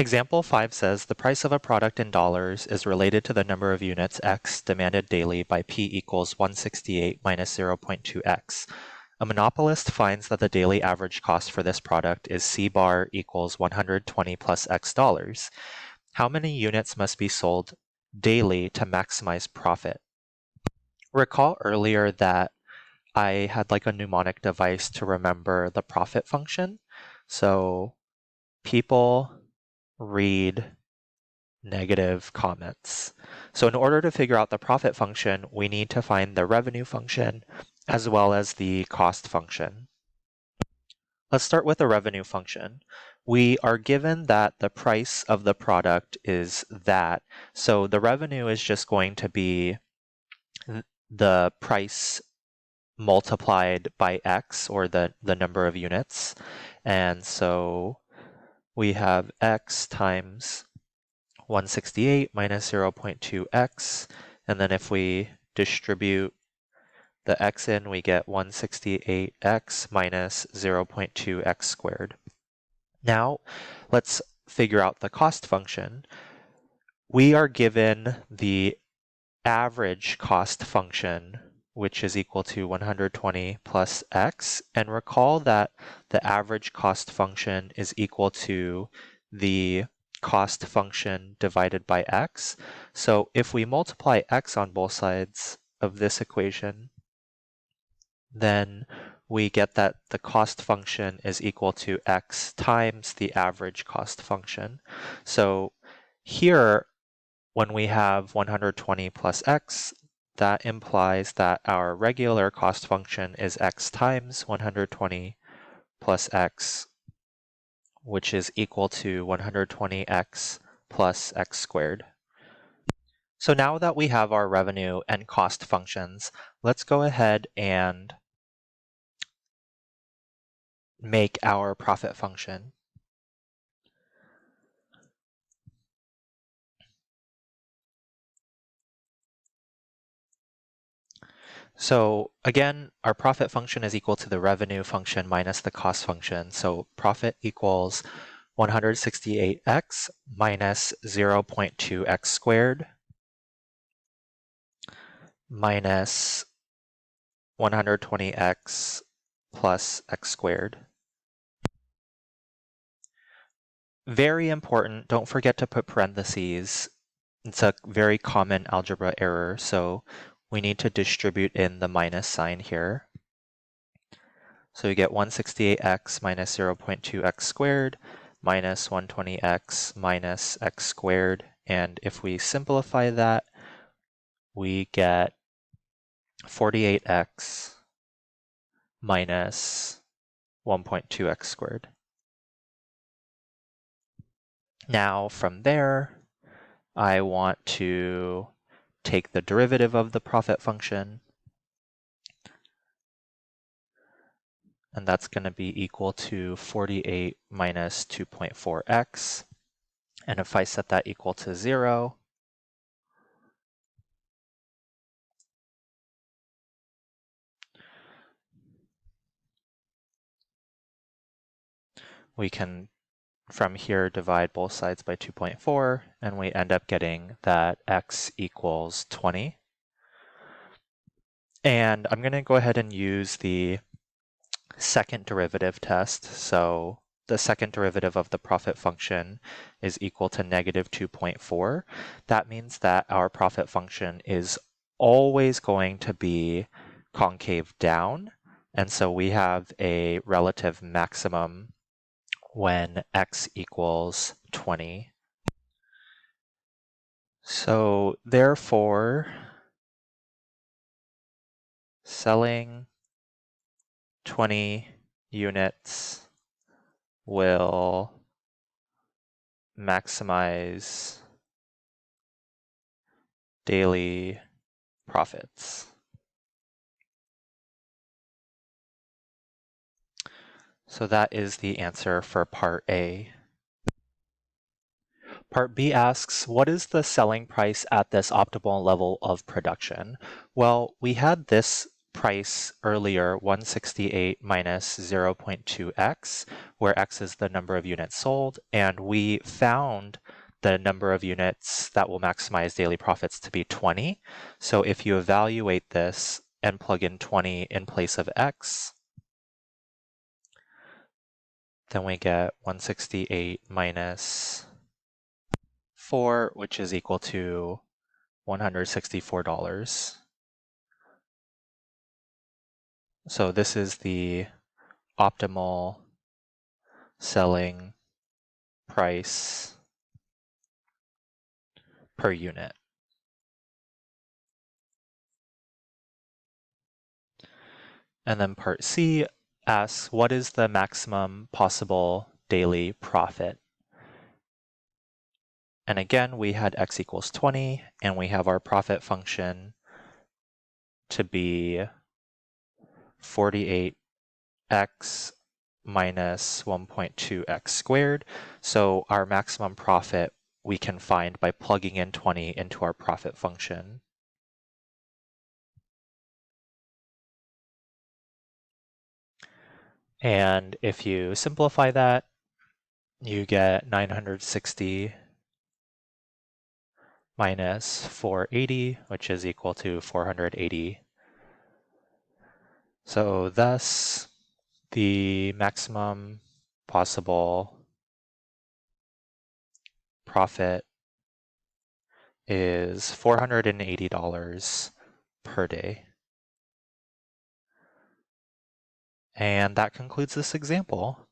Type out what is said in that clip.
Example 5 says the price of a product in dollars is related to the number of units X demanded daily by P equals 168 minus 0.2X. A monopolist finds that the daily average cost for this product is C bar equals 120 plus X dollars. How many units must be sold daily to maximize profit? Recall earlier that I had like a mnemonic device to remember the profit function. So people read negative comments. So in order to figure out the profit function, we need to find the revenue function as well as the cost function. Let's start with the revenue function. We are given that the price of the product is that, so the revenue is just going to be the price multiplied by X, or the number of units. And so we have X times 168 minus 0.2X, and then if we distribute the X in, we get 168X minus 0.2X squared. Now, let's figure out the cost function. We are given the average cost function, which is equal to 120 plus X, and recall that the average cost function is equal to the cost function divided by X. So if we multiply X on both sides of this equation, then we get that the cost function is equal to X times the average cost function. So here, when we have 120 plus X, that implies that our regular cost function is X times 120 plus X, which is equal to 120X plus X squared. So now that we have our revenue and cost functions, let's go ahead and make our profit function. So again, our profit function is equal to the revenue function minus the cost function. So profit equals 168X minus 0.2X squared minus 120X plus X squared. Very important, don't forget to put parentheses. It's a very common algebra error, so we need to distribute in the minus sign here. So you get 168X minus 0.2X squared minus 120X minus X squared. And if we simplify that, we get 48X minus 1.2X squared. Now from there, I want to take the derivative of the profit function, and that's going to be equal to 48 minus 2.4x. And if I set that equal to 0, we can, from here, divide both sides by 2.4, and we end up getting that x equals 20. And I'm going to go ahead and use the second derivative test. So the second derivative of the profit function is equal to negative 2.4. That means that our profit function is always going to be concave down. And so we have a relative maximum when x equals 20. So therefore, selling 20 units will maximize daily profits. So that is the answer for part A. Part B asks, what is the selling price at this optimal level of production? Well, we had this price earlier, 168 minus 0.2x, where x is the number of units sold, and we found the number of units that will maximize daily profits to be 20. So if you evaluate this and plug in 20 in place of x, then we get 168 minus 4, which is equal to $164. So this is the optimal selling price per unit. And then part C asks, what is the maximum possible daily profit? And again, we had x equals 20, and we have our profit function to be 48x minus 1.2x squared. So our maximum profit we can find by plugging in 20 into our profit function. And if you simplify that, you get 960 minus 480, which is equal to 480. So thus, the maximum possible profit is $480 per day. And that concludes this example.